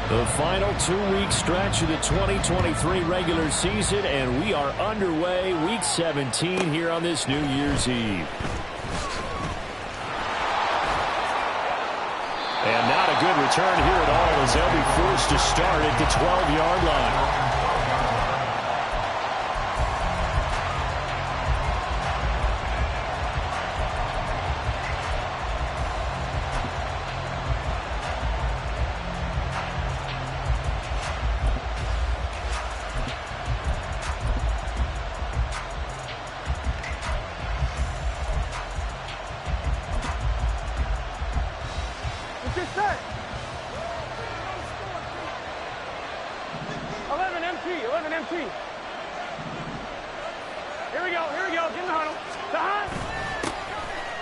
The final 2-week stretch of the 2023 regular season, and we are underway week 17 here on this New Year's Eve. And not a good return here at all as they'll be forced to start at the 12-yard line.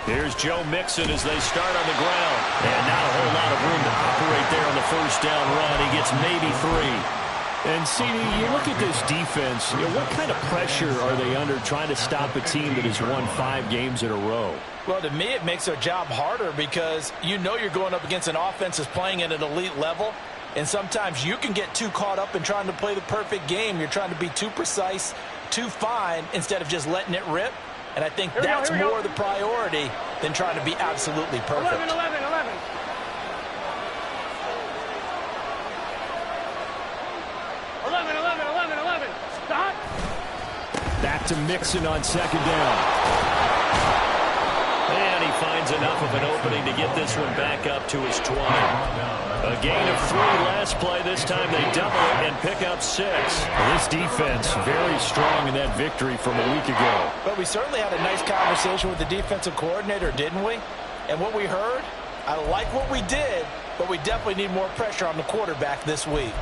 Here's Joe Mixon as they start on the ground. And not a whole lot of room to operate there on the first down run. He gets maybe 3. And, CD, you look at this defense, what kind of pressure are they under trying to stop a team that has won 5 games in a row? Well, to me, it makes their job harder because you know you're going up against an offense that's playing at an elite level. And sometimes you can get too caught up in trying to play the perfect game. You're trying to be too precise, too fine, instead of just letting it rip. And I think that's more the priority than trying to be absolutely perfect. 11. Stop. Back to Mixon on second down. And he finds enough of an opening to get this one back up to his 20. A gain of 3 last play. This time they double it and pick up 6. This defense very strong in that victory from a week ago. But we certainly had a nice conversation with the defensive coordinator, didn't we? And what we heard, I like what we did, but we definitely need more pressure on the quarterback this week.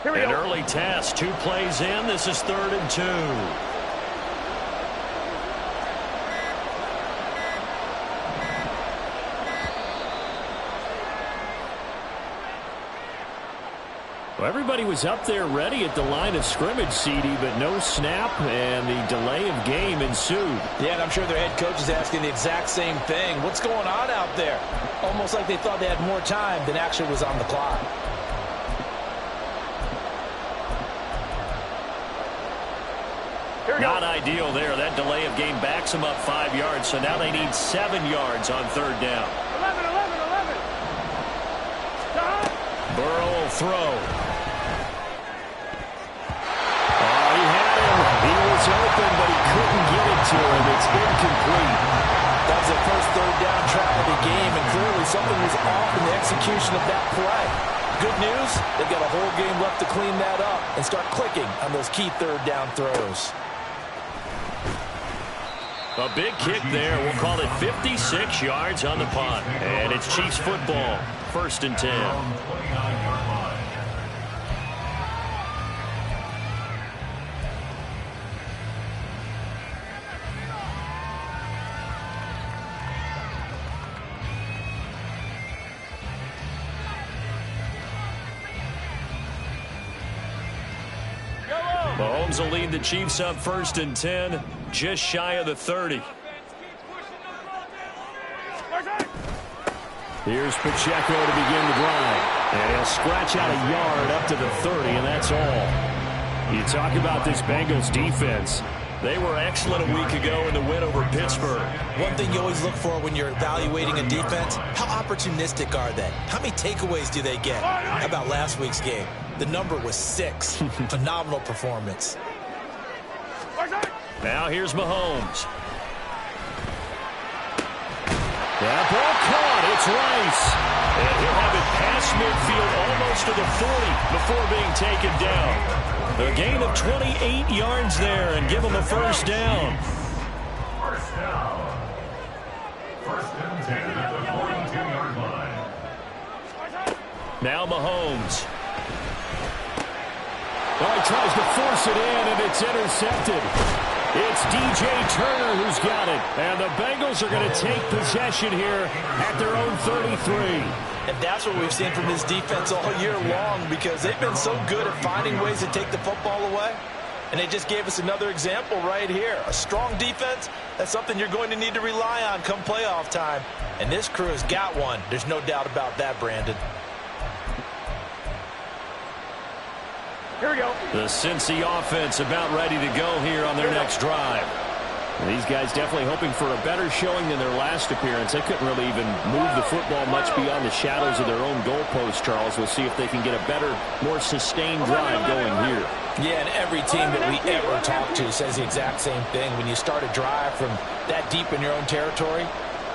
An early test, 2 plays in. This is 3rd and 2. Well, everybody was up there ready at the line of scrimmage, CD, but no snap, and the delay of game ensued. Yeah, and I'm sure their head coach is asking the exact same thing. What's going on out there? Almost like they thought they had more time than actually was on the clock. Not ideal there. That delay of game backs them up 5 yards, so now they need 7 yards on 3rd down. 11. Stop. Burrow will throw. Oh, he had him. He was open, but he couldn't get it to him. It's incomplete. That was the first 3rd down try of the game, and clearly something was off in the execution of that play. Good news, they've got a whole game left to clean that up and start clicking on those key 3rd down throws. A big kick there. We'll call it 56 yards on the punt. And it's Chiefs football. 1st and 10. Mahomes will lead the Chiefs up 1st and 10, just shy of the 30. Here's Pacheco to begin the drive. And he'll scratch out a yard up to the 30, and that's all. You talk about this Bengals defense. They were excellent a week ago in the win over Pittsburgh. One thing you always look for when you're evaluating a defense, how opportunistic are they? How many takeaways do they get? How about last week's game? The number was 6. Phenomenal performance. Now here's Mahomes. That ball caught. It's Rice. And he'll have it past midfield almost to the 40 before being taken down. A gain of 28 yards there and give him a 1st down. First down. 1st and 10 at the 42-yard line. Now Mahomes. Well, he tries to force it in, and it's intercepted. It's DJ Turner who's got it. And the Bengals are going to take possession here at their own 33. And that's what we've seen from this defense all year long, because they've been so good at finding ways to take the football away. And they just gave us another example right here. A strong defense, that's something you're going to need to rely on come playoff time. And this crew has got one. There's no doubt about that, Brandon. Here we go. The Cincy offense about ready to go here on their next drive. And these guys definitely hoping for a better showing than their last appearance. They couldn't really even move the football much beyond the shadows of their own goalpost, Charles. We'll see if they can get a better, more sustained drive going here. Yeah, and every team that we ever talk to says the exact same thing. When you start a drive from that deep in your own territory,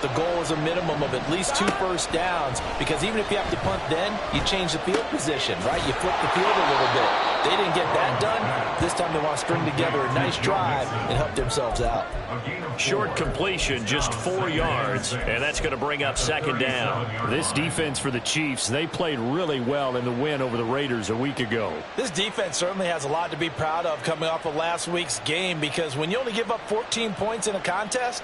the goal is a minimum of at least 2 first downs, because even if you have to punt then, you change the field position, right? You flip the field a little bit. They didn't get that done. This time they want to string together a nice drive and help themselves out. Short completion, just 4 yards, and that's going to bring up second down. This defense for the Chiefs, they played really well in the win over the Raiders a week ago. This defense certainly has a lot to be proud of coming off of last week's game, because when you only give up 14 points in a contest,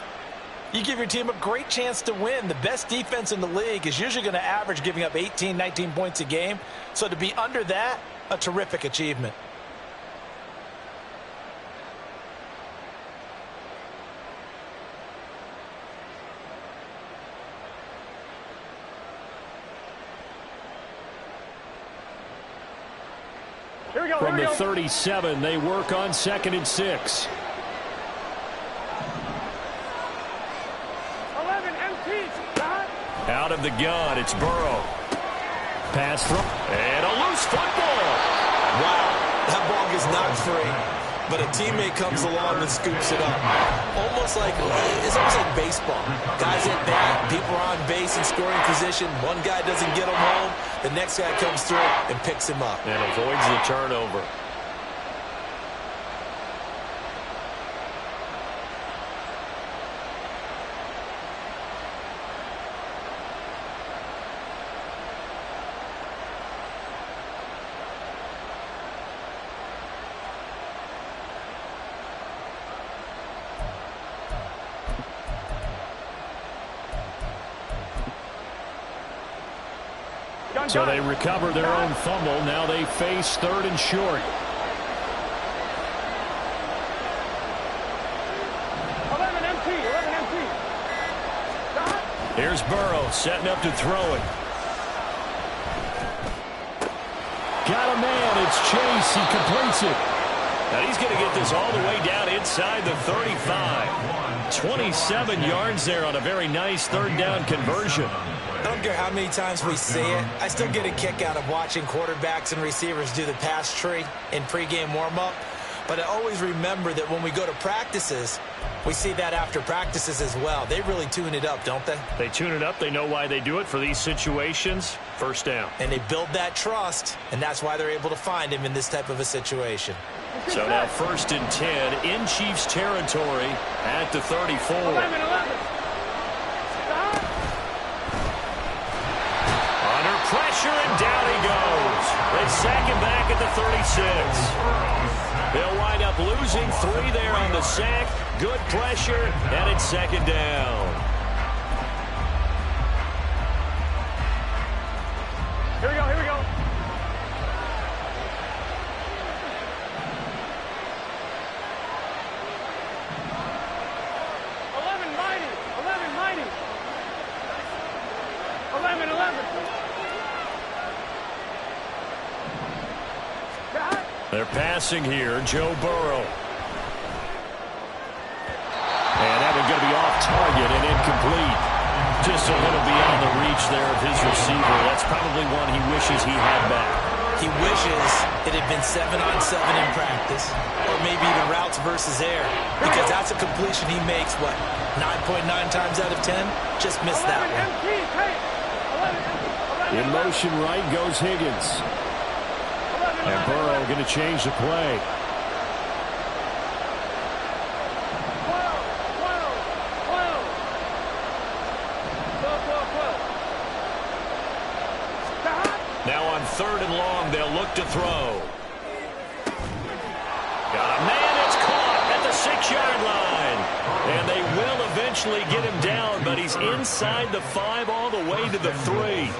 you give your team a great chance to win. The best defense in the league is usually going to average giving up 18, 19 points a game. So to be under that, a terrific achievement. Here we go. From the 37, they work on 2nd and 6. 11 empty. Out of the gun, it's Burrow. Pass from, and a loose football. Wow, that ball gets knocked free, but a teammate comes along and scoops it up. It's almost like baseball. Guys at bat, people are on base in scoring position. One guy doesn't get him home. The next guy comes through and picks him up. And avoids the turnover. So they recover their own fumble. Now they face 3rd and short. 11 empty. 11 empty. Here's Burrow setting up to throw it. Got a man. It's Chase. He completes it. Now he's going to get this all the way down inside the 35. 27 yards there on a very nice 3rd down conversion. I don't care how many times we see it. I still get a kick out of watching quarterbacks and receivers do the pass tree in pregame warm-up. But I always remember that when we go to practices, we see that after practices as well. They really tune it up, don't they? They tune it up. They know why they do it for these situations. First down. And they build that trust, and that's why they're able to find him in this type of a situation. So now 1st and 10 in Chiefs territory at the 34. 11. Pressure, and down he goes. They sack him back at the 36. They'll wind up losing 3 there on the sack. Good pressure, and it's 2nd down. Here we go. Here we go. They're passing here, Joe Burrow. And that one's going to be off target and incomplete. Just a little beyond the reach there of his receiver. That's probably one he wishes he had back. He wishes it had been 7-on-7 in practice, or maybe even routes versus air, because that's a completion he makes, 9.9 times out of 10? Just missed that one. In motion right goes Higgins. And Burrow going to change the play. Now on 3rd and long, they'll look to throw. Got a man, it's caught at the 6-yard eventually get him down, but he's inside the 5 all the way to the 3.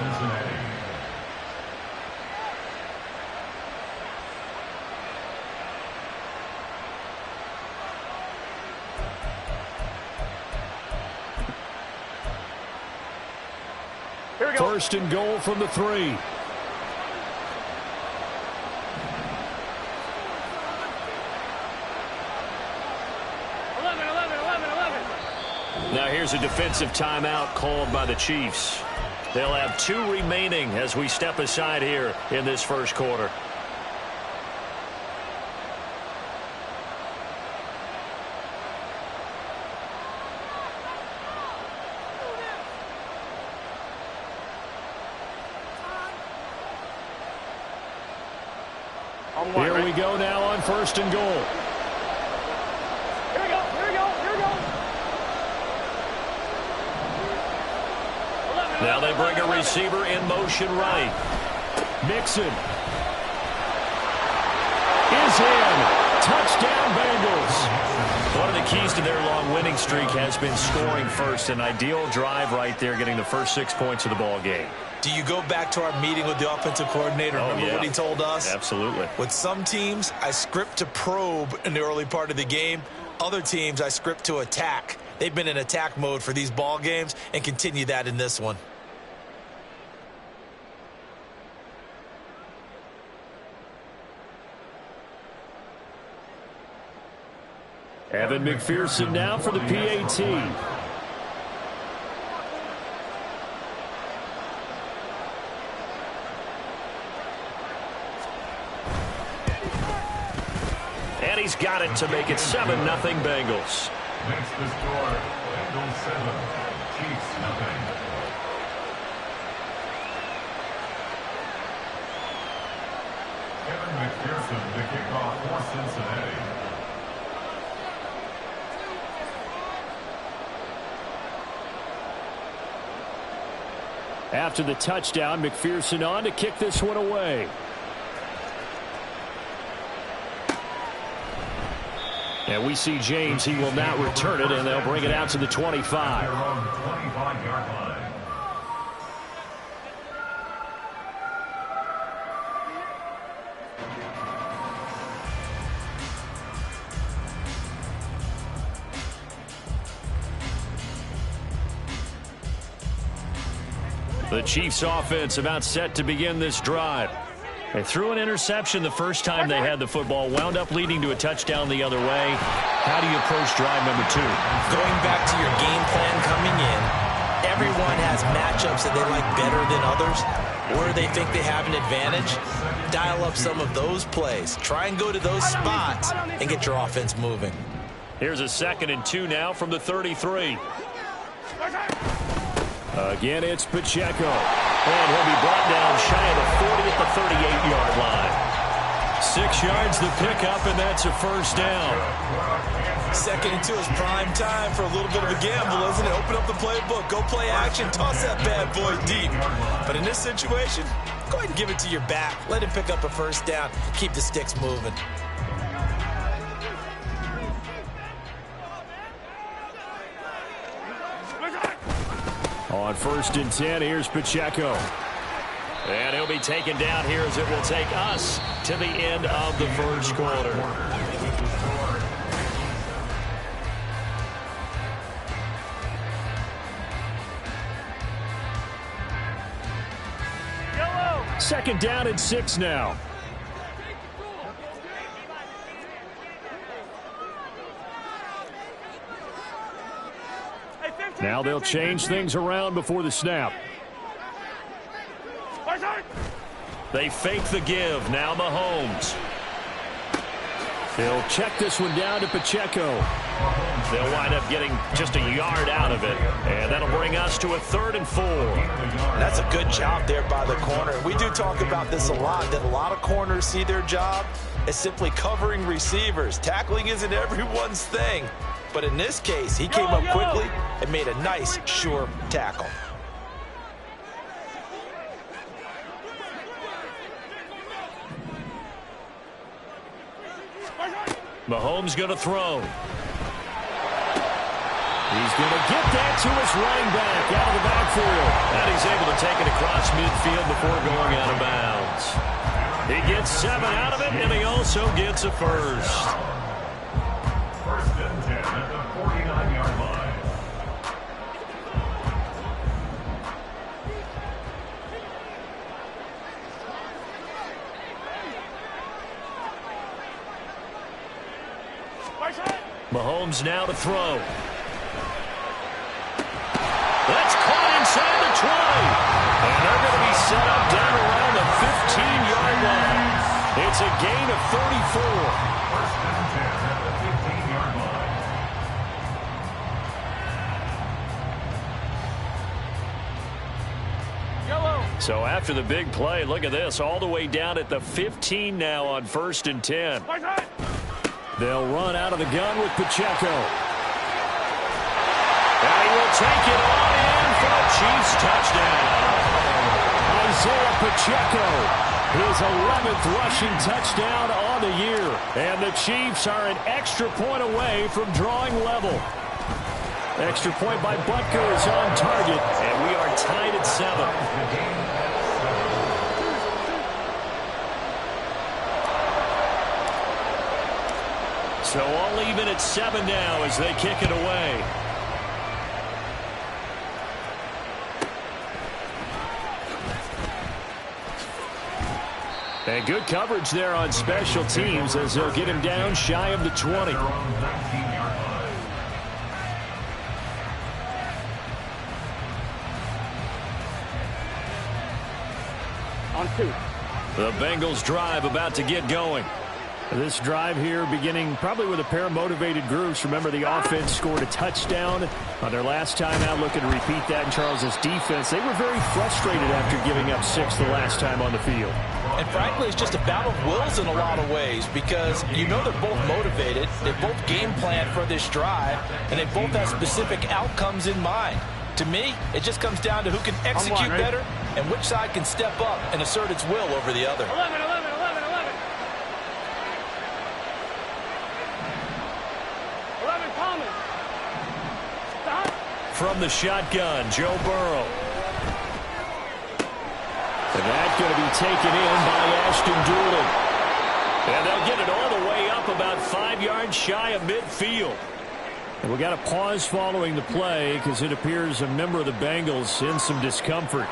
Here we go. First and goal from the 3. 11, 11, 11, 11. Now here's a defensive timeout called by the Chiefs. They'll have 2 remaining as we step aside here in this first quarter. Here we go now on first and goal. Here we go, here we go, here we go. 11, Now they 11, bring a 11. receiver in motion right. Mixon is in. Touchdown, Bengals. One of the keys to their long winning streak has been scoring first. An ideal drive right there, getting the first 6 points of the ball game. Do you go back to our meeting with the offensive coordinator? Remember what he told us? Absolutely. With some teams, I script to probe in the early part of the game. Other teams, I script to attack. They've been in attack mode for these ball games and continue that in this one. Evan McPherson now for the PAT. And he's got it to make it 7-0 Bengals. Makes the score. Bengals 7, Chiefs nothing. Evan McPherson, the kickoff for Cincinnati. After the touchdown, McPherson on to kick this one away. And we see James. He will not return it, and they'll bring it out to the 25. Their own 25-yard line. The Chiefs offense about set to begin this drive. They threw an interception the first time they had the football, wound up leading to a touchdown the other way. How do you approach drive number 2? Going back to your game plan coming in, everyone has matchups that they like better than others, where they think they have an advantage. Dial up some of those plays. Try and go to those spots and get your offense moving. Here's a 2nd and 2 now from the 33. Again, it's Pacheco. And he'll be brought down shy of the 40 at the 38-yard line. 6 yards the pickup, and that's a first down. 2nd and 2 is prime time for a little bit of a gamble, isn't it? Open up the playbook, go play action, toss that bad boy deep. But in this situation, go ahead and give it to your back. Let him pick up a first down. Keep the sticks moving. On 1st and 10, here's Pacheco. And he'll be taken down here as it will take us to the end of the first quarter. Yellow. 2nd down and 6 now. Now they'll change things around before the snap. They fake the give. Now Mahomes. They'll check this one down to Pacheco. They'll wind up getting just a yard out of it. And that'll bring us to a 3rd and 4. That's a good job there by the corner. We do talk about this a lot, that a lot of corners see their job as simply covering receivers. Tackling isn't everyone's thing. But in this case, he came up quickly and made a nice, sure tackle. Mahomes going to throw. He's going to get that to his running back out of the backfield. And he's able to take it across midfield before going out of bounds. He gets 7 out of it, and he also gets a first. First and 10 at the 49-yard line. Mahomes now to throw. That's caught inside the 20. And they're going to be set up down around the 15-yard line. It's a gain of 34. First and 10 at the 15-yard line. Yellow. So after the big play, look at this, all the way down at the 15 now on 1st and 10. They'll run out of the gun with Pacheco. And he will take it on in for a Chiefs touchdown. Isaiah Pacheco, his 11th rushing touchdown on the year. And the Chiefs are an extra point away from drawing level. Extra point by Butker is on target, and we are tied at 7. So all even at 7 now as they kick it away. And good coverage there on special teams as they'll get him down shy of the 20. On 2. The Bengals drive about to get going. This drive here beginning probably with a pair of motivated groups. Remember, the offense scored a touchdown on their last time out, looking to repeat that in Charles's defense. They were very frustrated after giving up 6 the last time on the field. And frankly, it's just a battle of wills in a lot of ways because you know they're both motivated. They both game plan for this drive, and they both have specific outcomes in mind. To me, it just comes down to who can execute better and which side can step up and assert its will over the other. 11. Common. Stop. From the shotgun, Joe Burrow. And that's going to be taken in by Ashton Doolin. And they'll get it all the way up about 5 yards shy of midfield. And we got a pause following the play because it appears a member of the Bengals in some discomfort.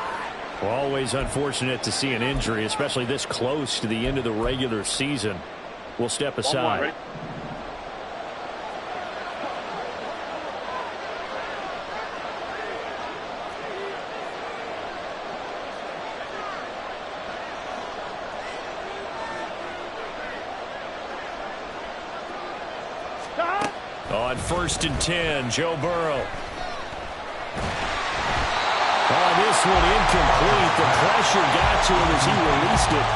We're always unfortunate to see an injury, especially this close to the end of the regular season. We'll step aside. On 1st and 10, Joe Burrow. Oh, this one incomplete. The pressure got to him as he released it.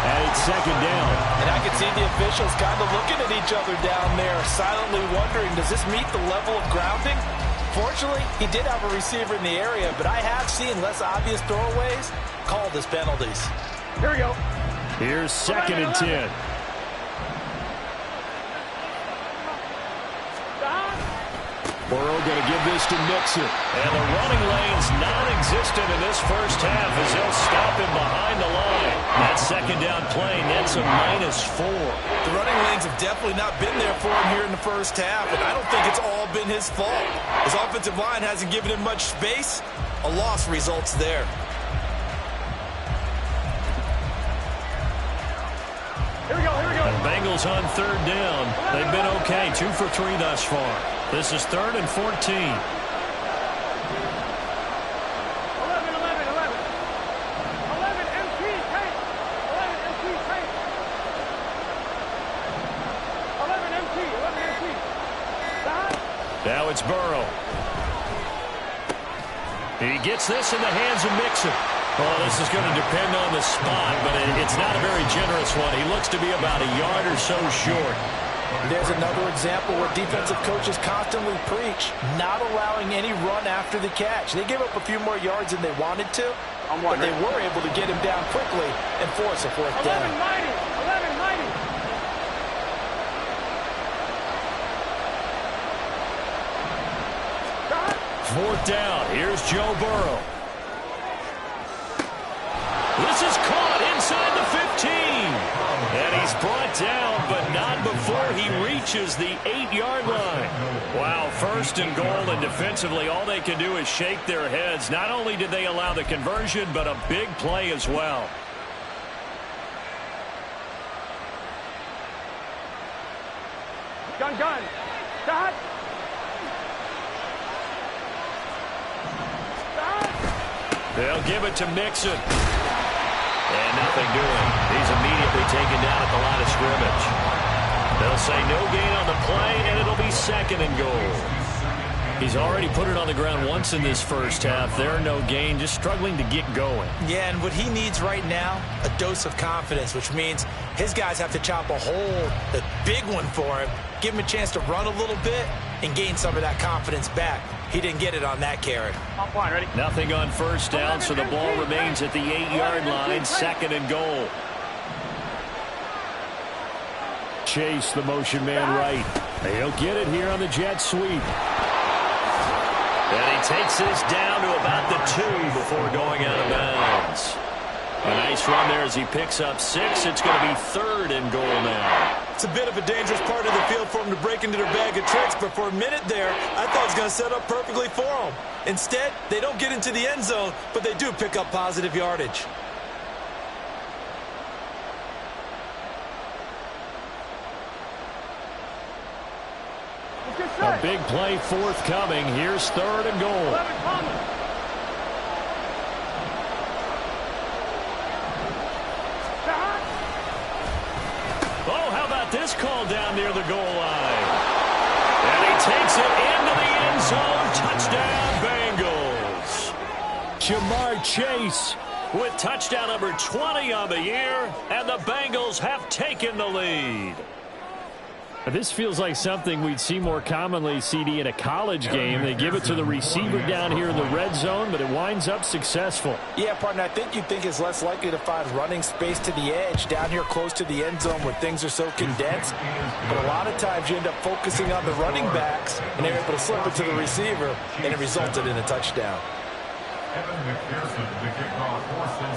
And it's 2nd down. And I can see the officials kind of looking at each other down there, silently wondering, does this meet the level of grounding? Fortunately, he did have a receiver in the area, but I have seen less obvious throwaways called as penalties. Here we go. Here's 2nd and 10. Burrow going to give this to Mixon. And the running lane's non-existent in this first half as they'll stop him behind the line. That 2nd down play nets a -4. The running lanes have definitely not been there for him here in the first half, and I don't think it's all been his fault. His offensive line hasn't given him much space. A loss results there. Here we go. The Bengals on 3rd down. They've been okay, 2 for 3 thus far. This is 3rd and 14. 11. 11 MT, tank. 11 MT, tank. 11 MT. Stop. Now it's Burrow. He gets this in the hands of Mixon. Oh, this is going to depend on the spot, but it's not a very generous one. He looks to be about a yard or so short. There's another example where defensive coaches constantly preach not allowing any run after the catch. They gave up a few more yards than they wanted to, but they were able to get him down quickly and force a 4th down. 11 mighty. 11 mighty. fourth down. Here's Joe Burrow. This is caught inside the 15. And he's brought down, but not before he reaches the 8-yard line. Wow, first and goal, and defensively, all they can do is shake their heads. Not only did they allow the conversion, but a big play as well. Gun. Start. They'll give it to Mixon. And nothing doing. He's immediately taken down at the line of scrimmage. They'll say no gain on the play, and it'll be second and goal. He's already put it on the ground once in this first half. There, no gain, just struggling to get going. Yeah, and what he needs right now, a dose of confidence, which means his guys have to chop a hole, a big one for him, give him a chance to run a little bit and gain some of that confidence back. He didn't get it on that carry. On point, ready? Nothing on first down, so the ball remains at the 8-yard line, second and goal. Chase, the motion man right. He'll get it here on the jet sweep. And he takes this down to about the 2 before going out of bounds. A nice run there as he picks up 6. It's going to be third and goal now. It's a bit of a dangerous part of the field for him to break into their bag of tricks, but for a minute there, I thought it was going to set up perfectly for him. Instead, they don't get into the end zone, but they do pick up positive yardage. A big play forthcoming. Here's third and goal. 11 Thomas. Oh, how about this call down near the goal line? And he takes it into the end zone. Touchdown, Bengals. Jamar Chase with touchdown number 20 on the year, and the Bengals have taken the lead. This feels like something we'd see more commonly, CD, in a college game. They give it to the receiver down here in the red zone, but it winds up successful. Yeah, partner, I think you think it's less likely to find running space to the edge down here close to the end zone where things are so condensed. But a lot of times you end up focusing on the running backs, and they're able to slip it to the receiver, and it resulted in a touchdown.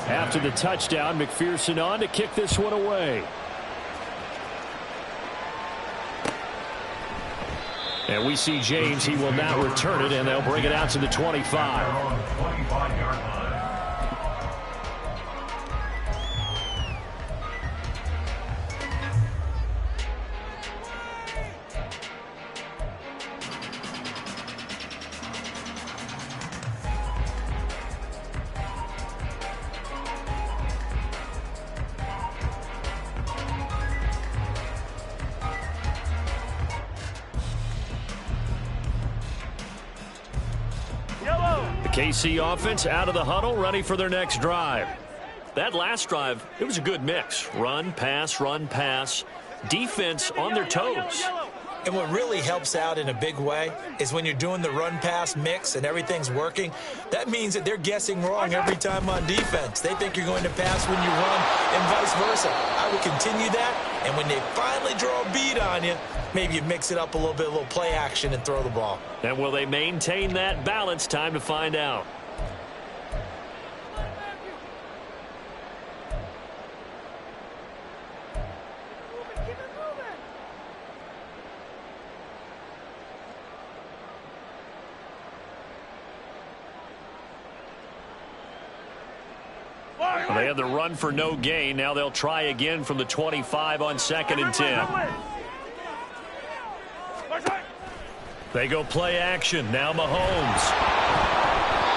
After the touchdown, McPherson on to kick this one away. And we see James. He will now return it, and they'll bring it out to the 25. KC offense out of the huddle, ready for their next drive. That last drive, it was a good mix. Run, pass, defense on their toes. And what really helps out in a big way is when you're doing the run-pass mix and everything's working, that means that they're guessing wrong every time on defense. They think you're going to pass when you run and vice versa. I would continue that, and when they finally draw a beat on you, maybe you mix it up a little bit, a little play action, and throw the ball. And will they maintain that balance? Time to find out. They had the run for no gain. Now they'll try again from the 25 on 2nd and 10. They go play action. Now Mahomes.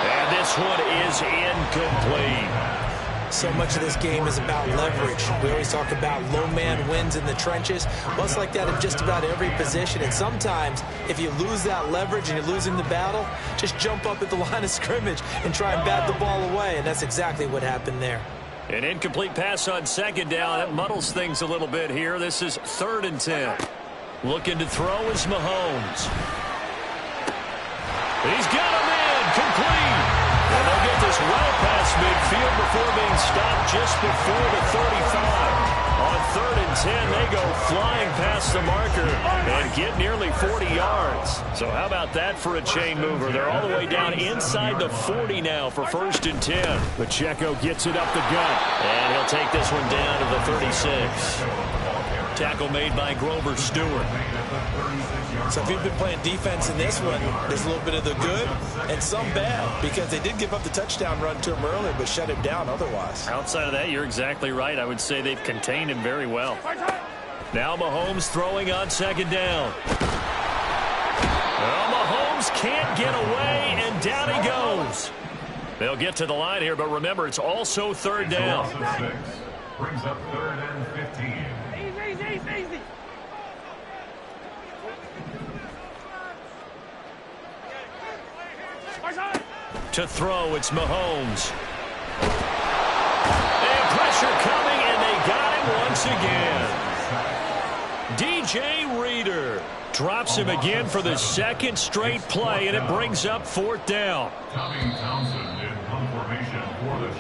And this one is incomplete. So much of this game is about leverage. We always talk about low man wins in the trenches. Well, it's like that in just about every position. And sometimes, if you lose that leverage and you're losing the battle, just jump up at the line of scrimmage and try and bat the ball away. And that's exactly what happened there. An incomplete pass on 2nd down. That muddles things a little bit here. This is 3rd and 10. Looking to throw is Mahomes. He's got him in. Complete. And they'll get this well past midfield before being stopped just before the 35. On 3rd and 10, they go flying past the marker and get nearly 40 yards. So how about that for a chain mover? They're all the way down inside the 40 now for 1st and 10. Pacheco gets it up the gut, and he'll take this one down to the 36. Tackle made by Grover Stewart. So if you've been playing defense in this one, there's a little bit of the good and some bad, because they did give up the touchdown run to him earlier, but shut him down otherwise. Outside of that, you're exactly right. I would say they've contained him very well. Now Mahomes throwing on 2nd down. Well, Mahomes can't get away, and down he goes. They'll get to the line here, but remember, it's also 3rd down. Brings up 3rd and 15. Easy. To throw, it's Mahomes. And pressure coming, and they got him once again. DJ Reader drops him again for the 2nd straight play, and it brings up 4th down.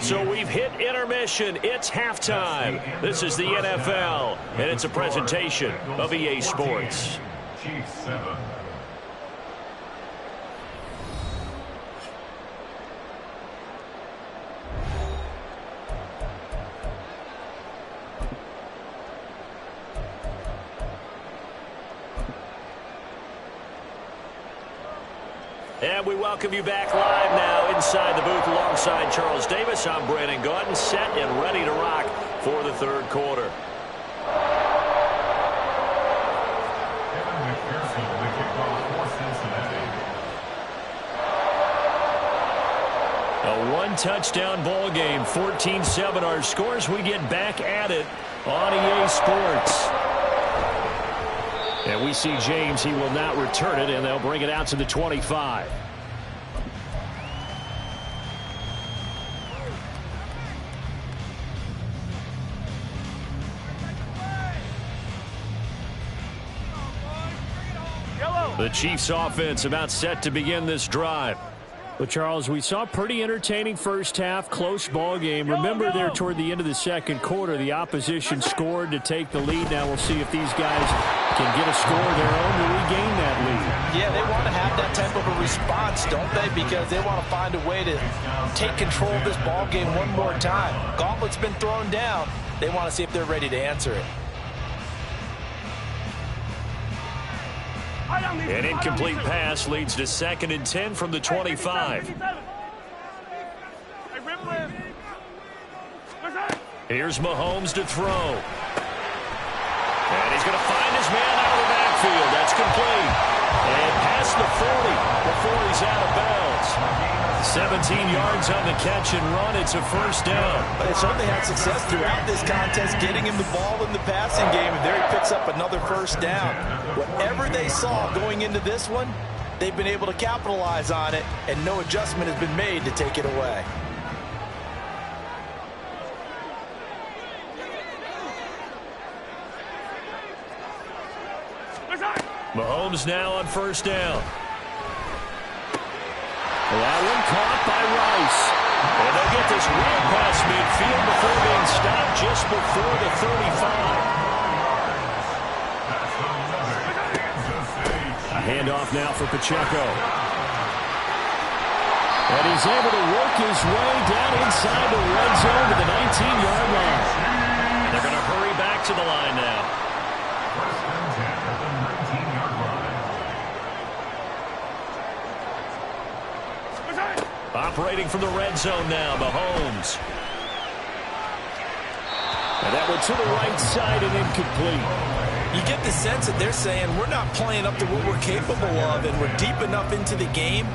So we've hit intermission. It's halftime. This is the NFL, and it's a presentation of EA Sports. Chiefs 7. And we welcome you back live now inside the booth alongside Charles Davis. I'm Brandon Gaudin, set and ready to rock for the 3rd quarter. A 1-touchdown ball game, 14-7 our scores. We get back at it on EA Sports. And we see James. He will not return it, and they'll bring it out to the 25. The Chiefs offense about set to begin this drive. Well, Charles, we saw a pretty entertaining first half, close ball game. Remember there toward the end of the 2nd quarter, the opposition scored to take the lead. Now we'll see if these guys can get a score of their own to regain that lead. Yeah, they want to have that type of a response, don't they? Because they want to find a way to take control of this ball game one more time. Gauntlet's been thrown down. They want to see if they're ready to answer it. An incomplete pass leads to 2nd and 10 from the 25. Here's Mahomes to throw. And he's going to find his man out of the backfield. That's complete. And past the 40 before he's out of bounds. 17 yards on the catch and run. It's a 1st down. But they certainly had success throughout this contest, getting him the ball in the passing game, and there he picks up another 1st down. Whatever they saw going into this one, they've been able to capitalize on it, and no adjustment has been made to take it away. Mahomes now on 1st down. That one caught by Rice. And they'll get this way past midfield before being stopped just before the 35. A handoff now for Pacheco. And he's able to work his way down inside the red zone to the 19-yard line. They're going to hurry back to the line now. Operating from the red zone now, Mahomes. And that one to the right side and incomplete. You get the sense that they're saying we're not playing up to what we're capable of, and we're deep enough into the game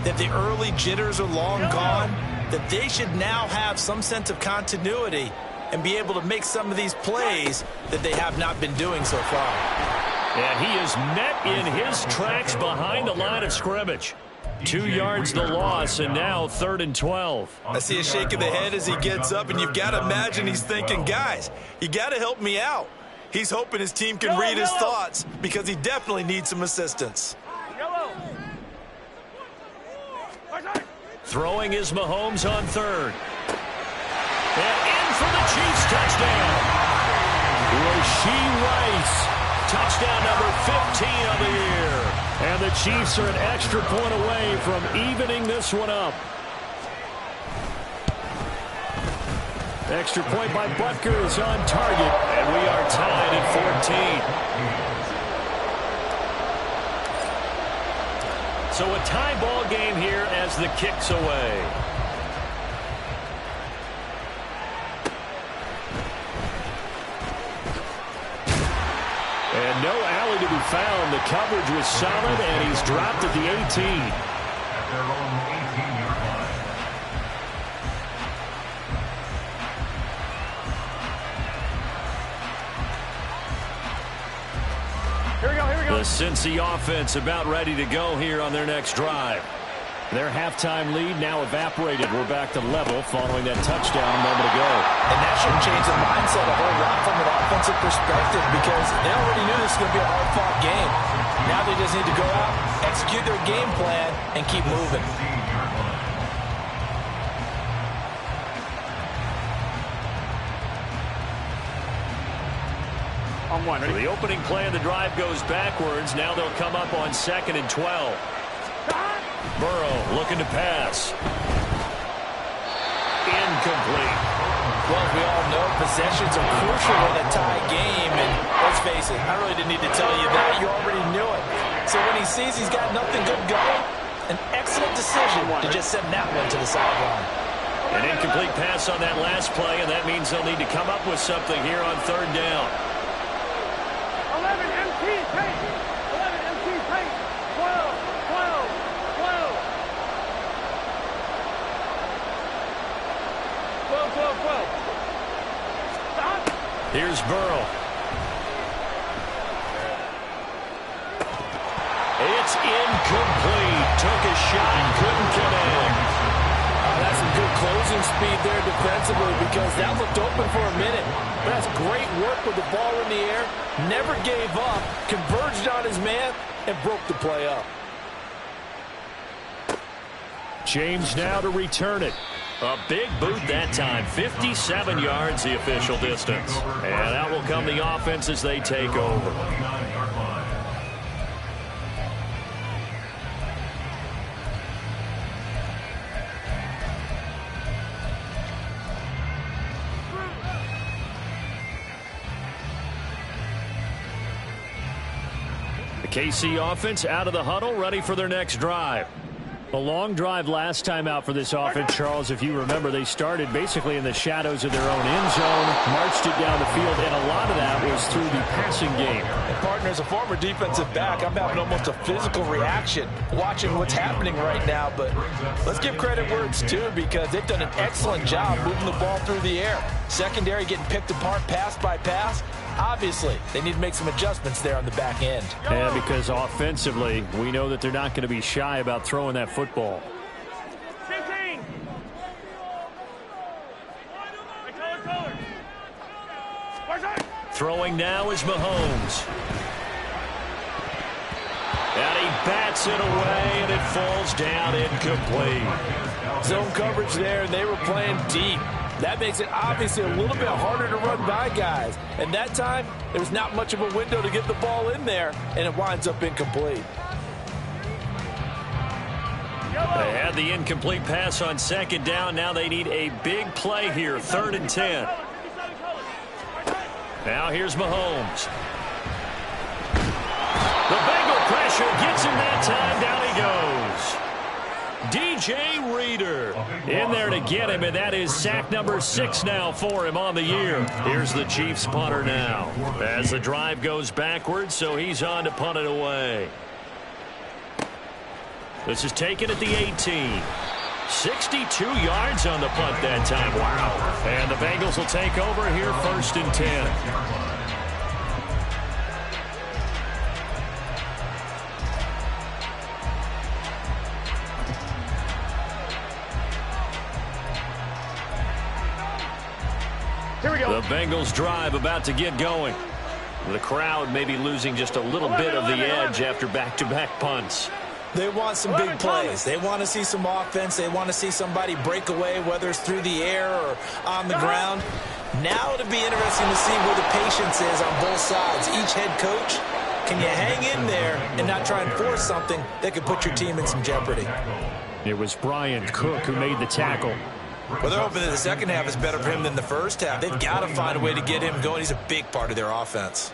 that the early jitters are long gone, that they should now have some sense of continuity and be able to make some of these plays that they have not been doing so far. And he is met in his tracks behind the line of scrimmage. 2 yards the loss, and now 3rd and 12. I see a shake of the head as he gets up, and you've got to imagine he's thinking, guys, you got to help me out. He's hoping his team can read his thoughts because he definitely needs some assistance. Throwing is Mahomes on 3rd. And in for the Chiefs touchdown. Rashee Rice. Touchdown number 15 of the year. And the Chiefs are an extra point away from evening this one up. Extra point by Butker is on target, and we are tied at 14. So a tie ball game here as the kick's away. And no alley to be found. The coverage was solid, and he's dropped at the 18. At their own 18-yard line. Here we go, here we go. The Cincy offense about ready to go here on their next drive. Their halftime lead now evaporated. We're back to level following that touchdown a moment ago. And that should change the mindset a whole lot from an offensive perspective because they already knew this was going to be a hard-fought game. Now they just need to go out, execute their game plan, and keep moving. On one, So ready? the opening play of the drive goes backwards. Now they'll come up on 2nd and 12. Burrow looking to pass. Incomplete. Well, as we all know, possessions are crucial in a tie game, and let's face it, I really didn't need to tell you that. You already knew it. So when he sees he's got nothing good going, an excellent decision to just send that one to the sideline. An incomplete pass on that last play, and that means they'll need to come up with something here on 3rd down. 11 MT paint. 11 MT paint. 12, 12, 12. 12, 12, 12. Stop. Here's Burrow. It's incomplete. Took a shot, couldn't connect. That's some good closing speed there defensively because that looked open for a minute. But that's great work with the ball in the air. Never gave up, converged on his man, and broke the play up. James now to return it. A big boot that time. 57 yards the official distance. And out will come the offense as they take over. 29-yard line. The KC offense out of the huddle, ready for their next drive. A long drive last time out for this offense, Charles. If you remember, they started basically in the shadows of their own end zone, marched it down the field, and a lot of that was through the passing game. And partner, as a former defensive back, I'm having almost a physical reaction watching what's happening right now. But let's give credit where it's due because they've done an excellent job moving the ball through the air. Secondary getting picked apart pass by pass. Obviously, they need to make some adjustments there on the back end. And because offensively, we know that they're not going to be shy about throwing that football. 15. Throwing now is Mahomes. And he bats it away, and it falls down incomplete. Zone coverage there, and they were playing deep. That makes it obviously a little bit harder to run by guys. And that time, there was not much of a window to get the ball in there, and it winds up incomplete. They had the incomplete pass on 2nd down. Now they need a big play here, 3rd and 10. Now here's Mahomes. The Bengal pressure gets him that time. Down he goes. DJ Reader in there to get him, and that is sack number 6 now for him on the year. Here's the Chiefs punter now as the drive goes backwards, so he's on to punt it away. This is taken at the 18. 62 yards on the punt that time. Wow. And the Bengals will take over here 1st and 10. Here we go. The Bengals drive about to get going. The crowd may be losing just a little bit of the edge after back-to-back punts. They want some big plays. They want to see some offense. They want to see somebody break away, whether it's through the air or on the ground. Now it'll be interesting to see where the patience is on both sides. Each head coach, can you hang in there and not try and force something that could put your team in some jeopardy? It was Brian Cook who made the tackle. Well, they're hoping that the second half is better for him than the first half. They've got to find a way to get him going. He's a big part of their offense.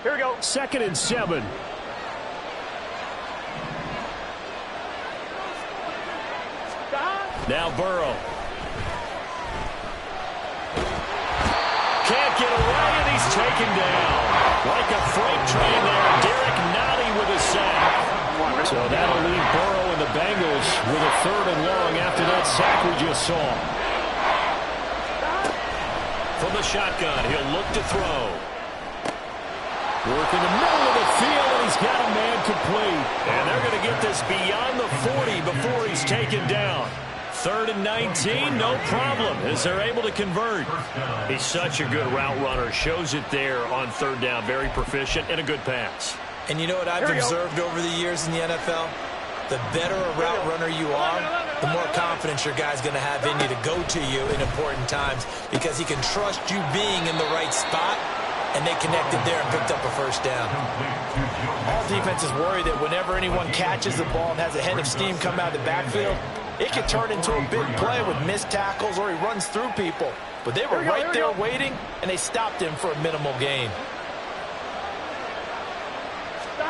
Here we go. 2nd and 7. Now Burrow. Can't get away, and he's taken down. Like a freight train there, Derek Nottie with a sack. So that'll leave Burrow and the Bengals with a 3rd and long after that sack we just saw. From the shotgun, he'll look to throw. Work in the middle of the field, and he's got a man complete. And they're going to get this beyond the 40 before he's taken down. 3rd and 19, no problem, as they're able to convert. He's such a good route runner. Shows it there on 3rd down. Very proficient and a good pass. And you know what I've observed over the years in the NFL? The better a route runner you are, the more confidence your guy's going to have in you to go to you in important times because he can trust you being in the right spot, and they connected there and picked up a 1st down. All defenses worry that whenever anyone catches the ball and has a head of steam come out of the backfield, it could turn into a big play with missed tackles or he runs through people. But they were right there waiting, and they stopped him for a minimal gain.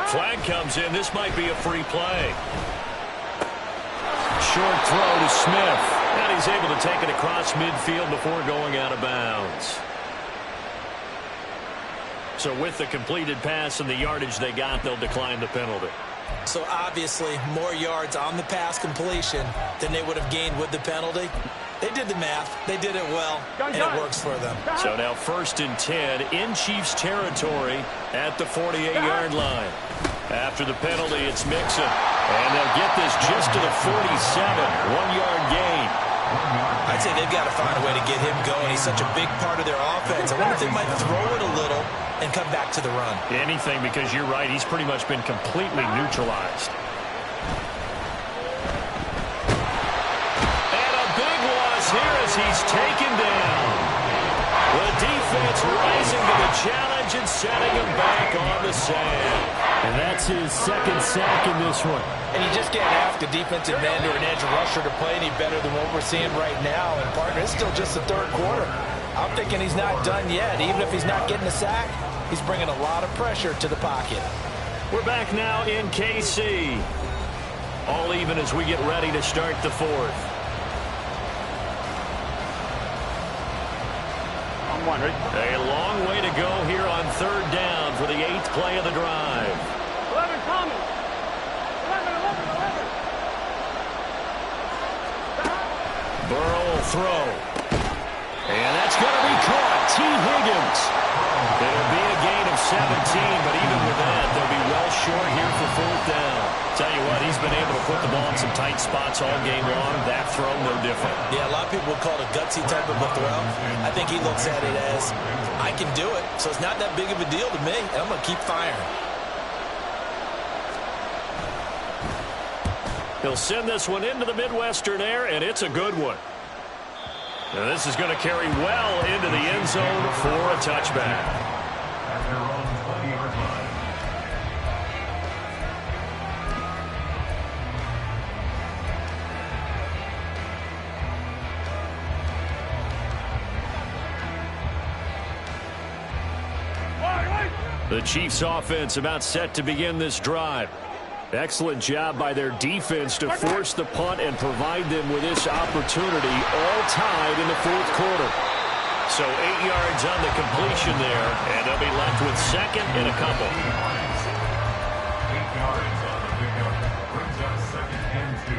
Flag comes in. This might be a free play. Short throw to Smith. And he's able to take it across midfield before going out of bounds. So with the completed pass and the yardage they got, they'll decline the penalty. So obviously more yards on the pass completion than they would have gained with the penalty. They did the math. They did it well, and it works for them. So now 1st and 10 in Chiefs territory at the 48-yard line. After the penalty, it's Mixon. And they'll get this just to the 47. 1-yard gain. I'd say they've got to find a way to get him going. He's such a big part of their offense. I wonder if they might throw it a little and come back to the run. Anything, because you're right. He's pretty much been completely neutralized. And a big loss here as he's taken down. The defense rising to the challenge and setting him back on the sand. And that's his 2nd sack in this one. And you just can't ask a defensive end or an edge rusher to play any better than what we're seeing right now. And, partner, it's still just the 3rd quarter. I'm thinking he's not done yet. Even if he's not getting a sack, he's bringing a lot of pressure to the pocket. We're back now in KC. All even as we get ready to start the 4th. A long way to go here on 3rd down for the 8th play of the drive. 11 coming. 11. Burrow will throw. And that's going to be caught. T. Higgins. It'll be a gain of 17, but even with that, they'll be well short here for 4th down. Tell you what, he's been able to put the ball in some tight spots all game long. That throw, no different. Yeah, a lot of people would call it a gutsy type of a throw. I think he looks at it as, I can do it, so it's not that big of a deal to me, and I'm going to keep firing. He'll send this one into the Midwestern air, and it's a good one. Now this is going to carry well into the end zone for a touchback. At their own 20-yard line. The Chiefs offense about set to begin this drive. Excellent job by their defense to force the punt and provide them with this opportunity, all tied in the 4th quarter. So 8 yards on the completion there, and they'll be left with 2nd and a couple. 8 yards on the pickup brings up 2nd and 2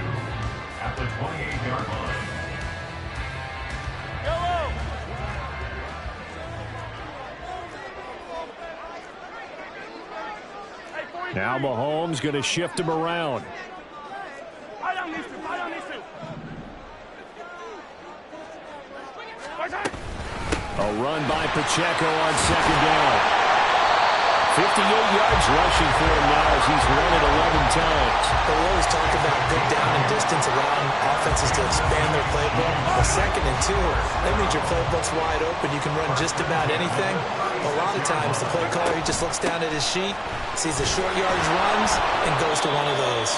at the 28-yard line. Now Mahomes going to shift him around. I don't need to. A run by Pacheco on 2nd down. 58 yards rushing for him now as he's run it 11 times. We always talk about good down and distance around offenses to expand their playbook. Well, 2nd and 2, that means your playbook's wide open. You can run just about anything. A lot of times, the play caller, he just looks down at his sheet, sees the short yardage runs, and goes to one of those.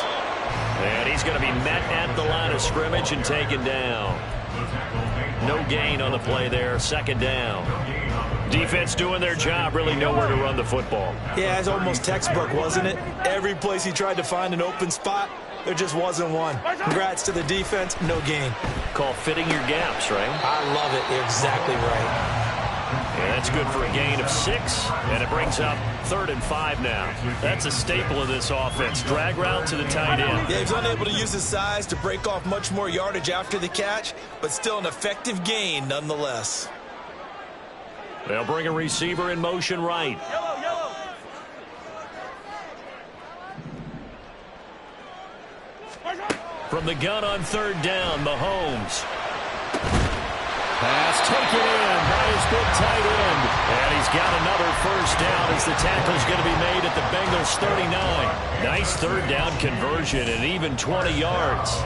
And he's going to be met at the line of scrimmage and taken down. No gain on the play there, 2nd down. Defense doing their job, really nowhere to run the football. Yeah, it's almost textbook, wasn't it? Every place he tried to find an open spot, there just wasn't one. Congrats to the defense, no gain. Call fitting your gaps, right? I love it. You're exactly right. Yeah, that's good for a gain of 6, and it brings up 3rd and 5 now. That's a staple of this offense. Drag route to the tight end. Yeah, he's unable to use his size to break off much more yardage after the catch, but still an effective gain nonetheless. They'll bring a receiver in motion right. Yellow, yellow. From the gun on 3rd down, Mahomes. Pass taken in by his big tight end. And he's got another 1st down as the tackle's going to be made at the Bengals 39. Nice 3rd down conversion and even 20 yards.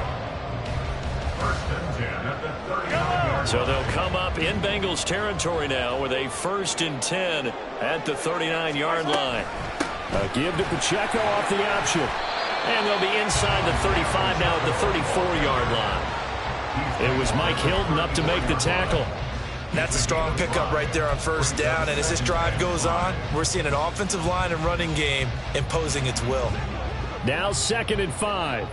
So they'll come up in Bengals territory now with a 1st and 10 at the 39-yard line. A give to Pacheco off the option. And they'll be inside the 35 now at the 34-yard line. It was Mike Hilton up to make the tackle. That's a strong pickup right there on 1st down, and as this drive goes on, we're seeing an offensive line and running game imposing its will. Now 2nd and 5.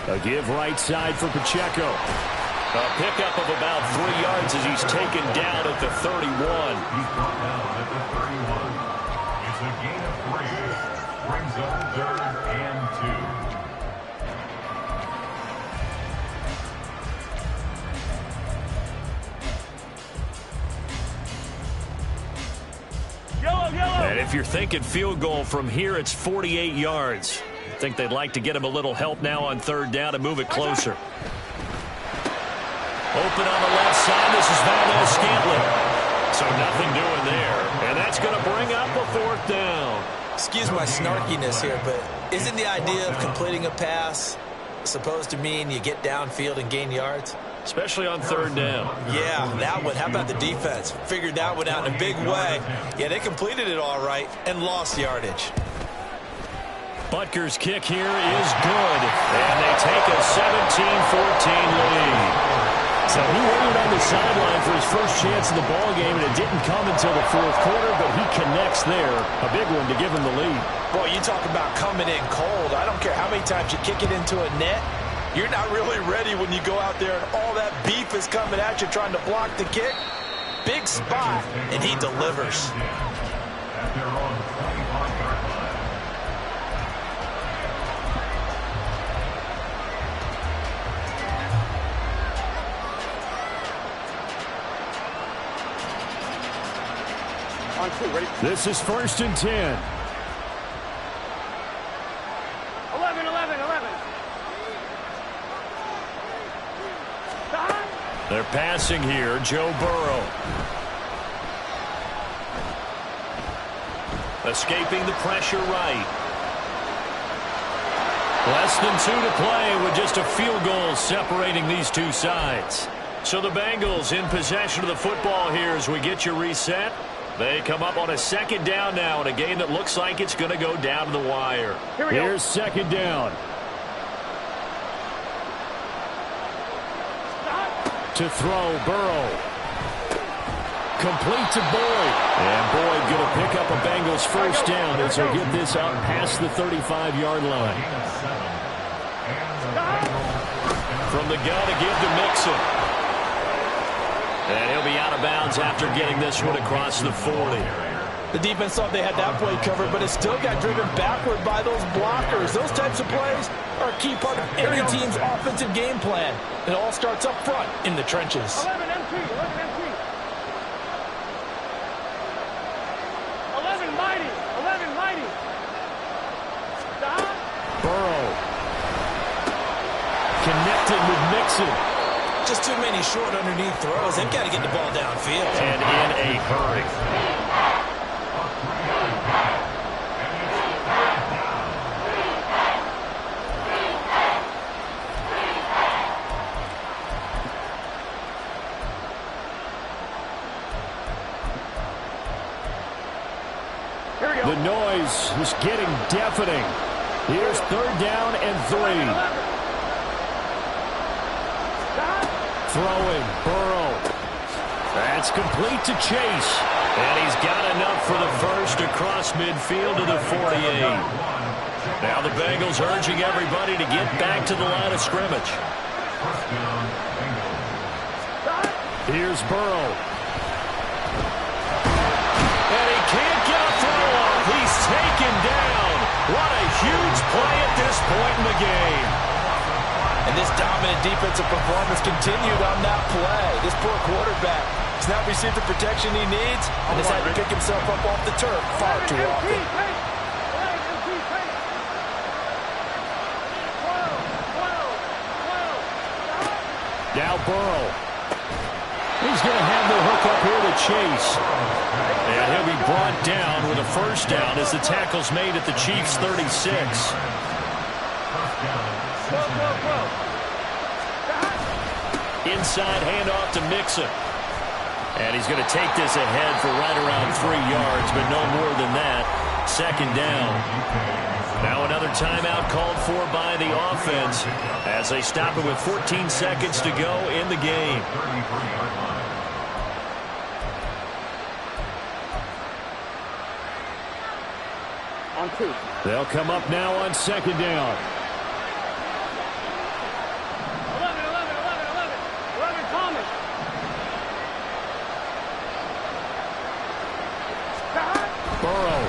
A give right side for Pacheco. A pickup of about 3 yards as he's taken down at the 31. He's brought down at the 31. It's a gain of 3. Brings up 3rd and 2. And if you're thinking field goal from here, it's 48 yards. I think they'd like to get him a little help now on 3rd down and move it closer. Open on the left side. This is Valdez-Scantling. So nothing doing there. And that's going to bring up a 4th down. Excuse my snarkiness here, but isn't the idea of completing a pass supposed to mean you get downfield and gain yards? Especially on 3rd down. Yeah, that one. How about the defense? Figured that one out in a big way. Yeah, they completed it all right and lost yardage. Butker's kick here is good. And they take a 17-14 lead. So he waited on the sideline for his first chance in the ballgame, and it didn't come until the 4th quarter, but he connects there. A big one to give him the lead. Boy, you talk about coming in cold. I don't care how many times you kick it into a net. You're not really ready when you go out there and all that beef is coming at you trying to block the kick. Big spot, and he delivers. At their own 25-yard line. On 2, ready? This is 1st and 10. 11, 11, 11. They're passing here, Joe Burrow. Escaping the pressure right. Less than 2 to play with just a field goal separating these two sides. So the Bengals in possession of the football here as we get you reset. They come up on a 2nd down now in a game that looks like it's going to go down to the wire. Here's 2nd down. To throw, Burrow. Complete to Boyd. And Boyd going to pick up a Bengals 1st down as he'll get this out past the 35-yard line. From the gun to give to Mixon. And he'll be out of bounds after getting this one across the 40. The defense thought they had that play covered, but it still got driven backward by those blockers. Those types of plays are a key part of every team's offensive game plan. It all starts up front in the trenches. 11 MT, 11 MT. 11 mighty, 11 mighty. Burrow. Connected with Mixon. Just too many short underneath throws. They've got to get the ball downfield. And in a hurry. The noise is getting deafening. Here's 3rd down and 3. Throwing, Burrow. That's complete to Chase. And he's got enough for the first across midfield to the 48. Now the Bengals urging everybody to get back to the line of scrimmage. Here's Burrow. And he can't get a throw off. He's taken down. What a huge play at this point in the game. And this dominant defensive performance continued on that play. This poor quarterback has not received the protection he needs and has had to pick himself up off the turf far too often. Now Burrow. He's going to have the hook up here to Chase. And he'll be brought down with a first down as the tackle's made at the Chiefs' 36. Inside handoff to Mixon. And he's going to take this ahead for right around 3 yards, but no more than that. 2nd down. Now another timeout called for by the offense as they stop it with 14 seconds to go in the game. On 2. They'll come up now on 2nd down. 11 Thomas. Burrow.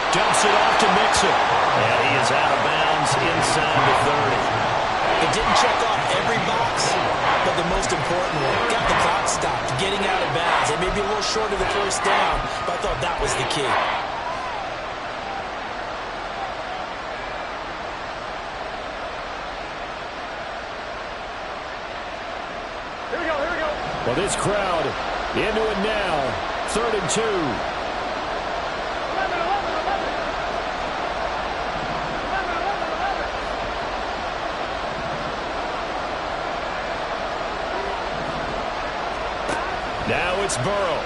Dumps it off to Mixon. And he is out of bounds inside the 30. It didn't check off every box, but the most important one. Got the clock stopped, getting out of bounds. It may be a little short of the first down, but I thought that was the key. Here we go. Well, this crowd into it now. 3rd and 2. 11. Now it's Burrow.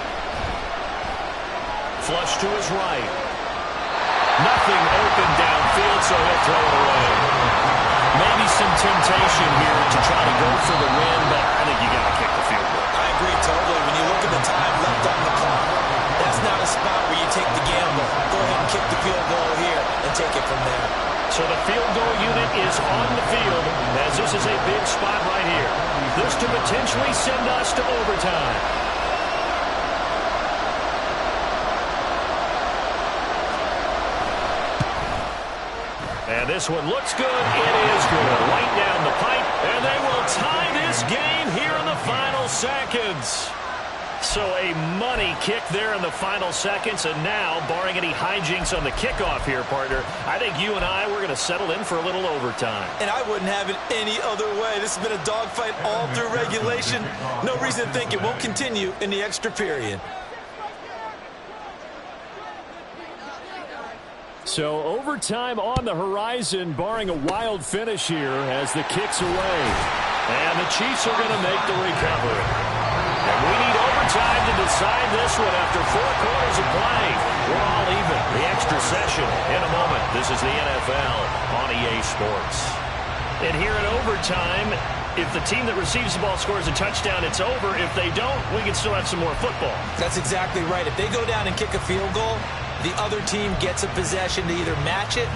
Flush to his right. Nothing open downfield, so he'll throw it away. Maybe some temptation here to try to go for the win, but I think you got to kick the field goal. I agree totally. When you look at the time left on the clock, that's not a spot where you take the gamble. Go ahead and kick the field goal here and take it from there. So the field goal unit is on the field as this is a big spot right here. This to potentially send us to overtime. And this one looks good. It is good. Right down the pipe. And they will tie this game here in the final seconds. So a money kick there in the final seconds. And now, barring any hijinks on the kickoff here, partner, I think you and I, we're going to settle in for a little overtime. And I wouldn't have it any other way. This has been a dogfight all through regulation. No reason to think it won't continue in the extra period. So overtime on the horizon, barring a wild finish here as the kick's away. And the Chiefs are going to make the recovery. And we need overtime to decide this one after 4 quarters of play. We're all even. The extra session in a moment. This is the NFL on EA Sports. And here in overtime, if the team that receives the ball scores a touchdown, it's over. If they don't, we can still have some more football. That's exactly right. If they go down and kick a field goal, the other team gets a possession to either match it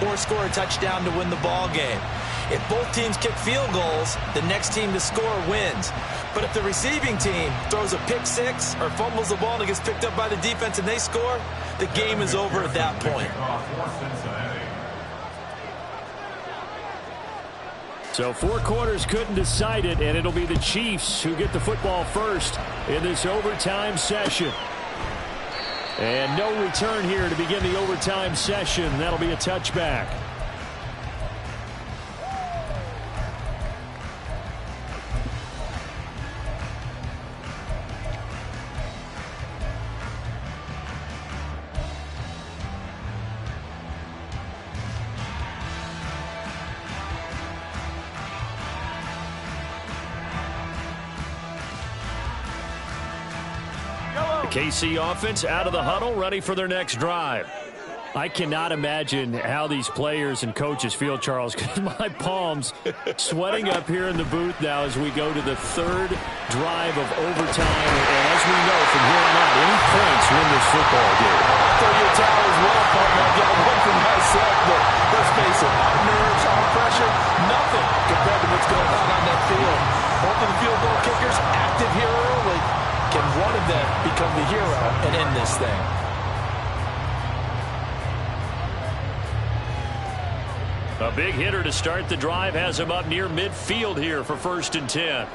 or score a touchdown to win the ball game. If both teams kick field goals, the next team to score wins. But if the receiving team throws a pick six or fumbles the ball and it gets picked up by the defense and they score, the game is over at that point. So 4 quarters couldn't decide it, and it'll be the Chiefs who get the football first in this overtime session. And no return here to begin the overtime session. That'll be a touchback. KC offense out of the huddle, ready for their next drive. I cannot imagine how these players and coaches feel, Charles, because my palms sweating up here in the booth now as we go to the third drive of overtime. And as we know from here on out, any points win this football game. I'll throw you a towel as well, partner. I've got one for myself, but let's face it, our nerves, our pressure, nothing compared to what's going on that field. Both of the field goal kickers active here early. Can one of them become the hero and end this thing? A big hitter to start the drive has him up near midfield here for 1st and 10.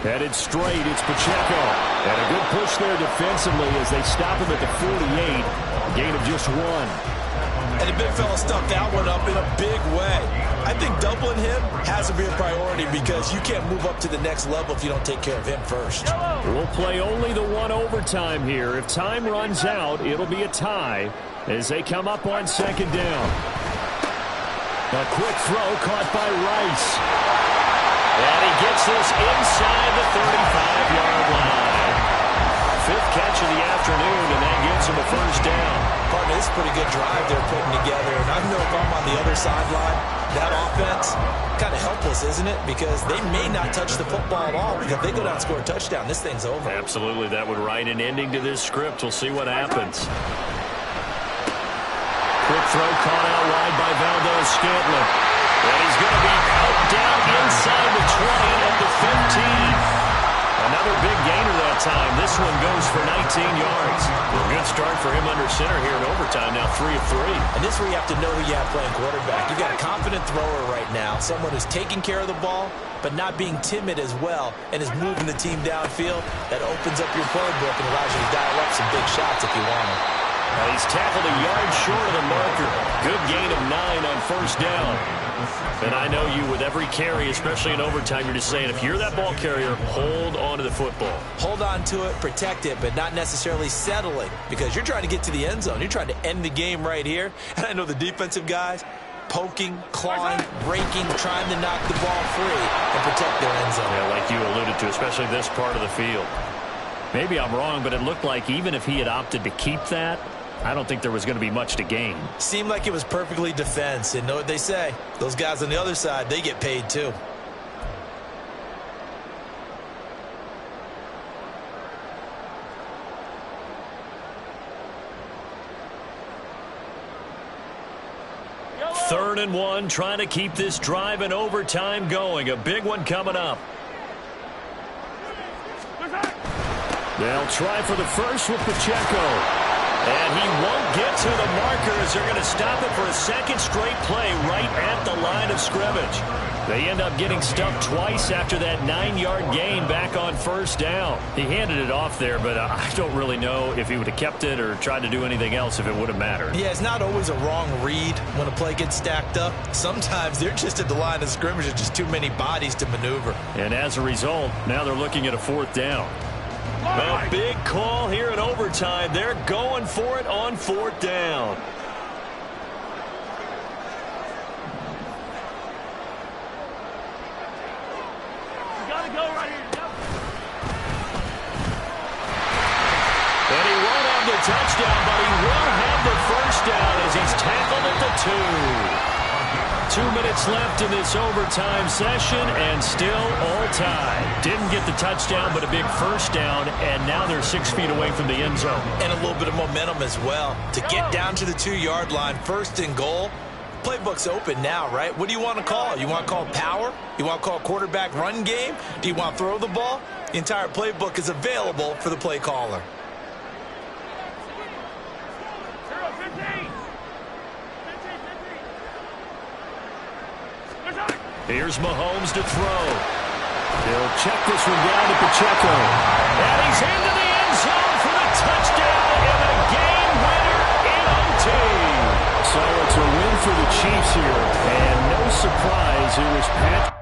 Headed straight, it's Pacheco. And a good push there defensively as they stop him at the 48. Gain of just 1. And the big fella stuffed that one up in a big way. I think doubling him has to be a priority because you can't move up to the next level if you don't take care of him first. We'll play only the one overtime here. If time runs out, it'll be a tie as they come up on 2nd down. A quick throw caught by Rice. And he gets this inside the 35-yard line. 5th catch of the afternoon, and that gets him a 1st down. Partner, this is a pretty good drive they're putting together. And I know if I'm on the other sideline, that offense, kind of helpless, isn't it? Because they may not touch the football at all. Because if they go down and score a touchdown, this thing's over. Absolutely. That would write an ending to this script. We'll see what happens. Quick throw caught out wide by Valdez-Scantling. And he's going to be out down inside the 20 at the 15. Another big gainer that time. This one goes for 19 yards. A good start for him under center here in overtime. Now 3 of 3. And this is where you have to know who you have playing quarterback. You've got a confident thrower right now. Someone who's taking care of the ball, but not being timid as well, and is moving the team downfield. That opens up your playbook and allows you to dial up some big shots if you want them. He's tackled a yard short of the marker. Good gain of 9 on 1st down. And I know you, with every carry, especially in overtime, you're just saying, if you're that ball carrier, hold on to the football. Hold on to it, protect it, but not necessarily settle it, because you're trying to get to the end zone. You're trying to end the game right here. And I know the defensive guys poking, clawing, breaking, trying to knock the ball free and protect their end zone. Yeah, like you alluded to, especially this part of the field. Maybe I'm wrong, but it looked like even if he had opted to keep that, I don't think there was going to be much to gain. Seemed like it was perfectly defense. And know what they say? Those guys on the other side, they get paid too. Third and 1, trying to keep this drive in overtime going. A big one coming up. They'll try for the first with Pacheco. And he won't get to the markers. They're going to stop it for a 2nd straight play right at the line of scrimmage. They end up getting stuffed twice after that 9-yard gain back on 1st down. He handed it off there, but I don't really know if he would have kept it or tried to do anything else if it would have mattered. Yeah, it's not always a wrong read when a play gets stacked up. Sometimes they're just at the line of scrimmage. There's just too many bodies to maneuver. And as a result, now they're looking at a 4th down. A big call here in overtime. They're going for it on 4th down. You gotta go right here. And he won't have the touchdown, but he will have the 1st down as he's tackled at the 2. 2 minutes left in this overtime session, and still all tied. Didn't get the touchdown, but a big 1st down, and now they're 6 feet away from the end zone. And a little bit of momentum as well. To get down to the 2-yard line, 1st and goal, playbook's open now, right? What do you want to call? You want to call power? You want to call quarterback run game? Do you want to throw the ball? The entire playbook is available for the play caller. Here's Mahomes to throw. He'll check this one down to Pacheco. And he's into the end zone for the touchdown and a game winner in OT. So it's a win for the Chiefs here. And no surprise, it was Patrick.